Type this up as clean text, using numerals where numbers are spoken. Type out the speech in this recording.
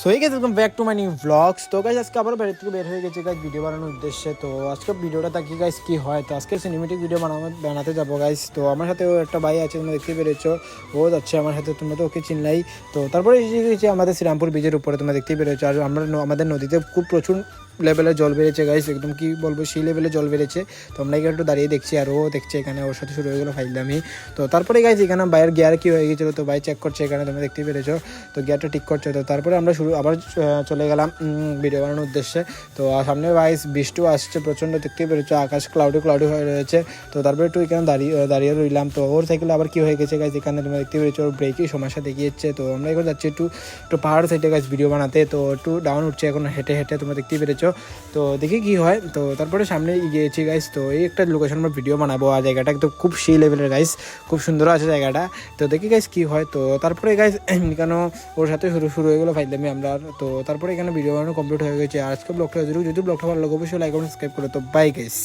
So এই গেছে welcome back to my new blogs. তো গাইজ আজকে আবার বাইরে থেকে বের হয়ে গেছে গাইজ ভিডিও বানানোর উদ্দেশ্যে। তো আজকে ভিডিওটা তাকিয়ে গাইজ কী হয়, তো আজকে সিনেমেটিক ভিডিও বানাতে যাবো গাইজ। তো আমার সাথে ও একটা ভাই আছে, তোমরা দেখতে পেরেছো, ও যাচ্ছে আমার সাথে, তোমরা তো ওকে চিনলাই। তো তারপরে এসে গেছে আমাদের শ্রীরামপুর ব্রিজের উপরে, তোমরা দেখতেই পেরেছো। আর আমরা আমাদের নদীতে খুব প্রচুর লেভেলে জল বেড়েছে গাইস, একদম কি বলবো সেই লেভেলে জল বেড়েছে। তো আমরা এখানে একটু দাঁড়িয়ে দেখছি আর ও দেখছে, এখানে ওর সাথে শুরু হয়ে গেলো ফাইলামি। তো তারপরে গাইস এখানে বাইরের গিয়ার কি হয়ে গেছিলো, তো ভাই চেক করছে এখানে, তোমরা দেখতেই পেরেছো। তো গিয়ারটা ঠিক করছে। তো তারপরে আমরা আবার চলে গেলাম ভিডিও বানানোর উদ্দেশ্যে। তো সামনে গাইস বৃষ্টিও আসছে প্রচণ্ড, দেখতেই পেরেছো, আকাশ ক্লাউডি হয়ে রয়েছে। তো তারপরে একটু এখানে দাঁড়িয়ে রইলাম। তো ওর সাইকেলে আবার কি হয়ে গেছে গাইস, এখানে তোমরা দেখতে পেরেছো ওর ব্রেকই সমস্যা দেখিয়েছে। তো আমরা এখন যাচ্ছি একটু পাহাড় সাইডে গাইস ভিডিও বানাতে। তো একটু ডাউন উঠছে এখন হেঁটে হেঁটে, তোমরা দেখতেই পেরেছো। তো দেখি কি হয়। তো তারপরে সামনে গিয়েছি গাইস। তো এই একটা লোকেশন আমরা ভিডিও বানাবো, আর জায়গাটা একদম খুব সেই লেভেলের গাইস, খুব সুন্দর আছে জায়গাটা। তো দেখি গাইস কি হয়। তো তারপরে গাইস কেন ওর সাথে শুরু হয়ে গেলো ফাইলামি আমরা। তো তারপরে এখানে ভিডিও বানানো কমপ্লিট হয়ে গেছে। আজকে ব্লগটা যদি ব্লগটা ভালো লাগে অবশ্যই লাইক এবং সাবস্ক্রাইব করো। তো বাই গাইস।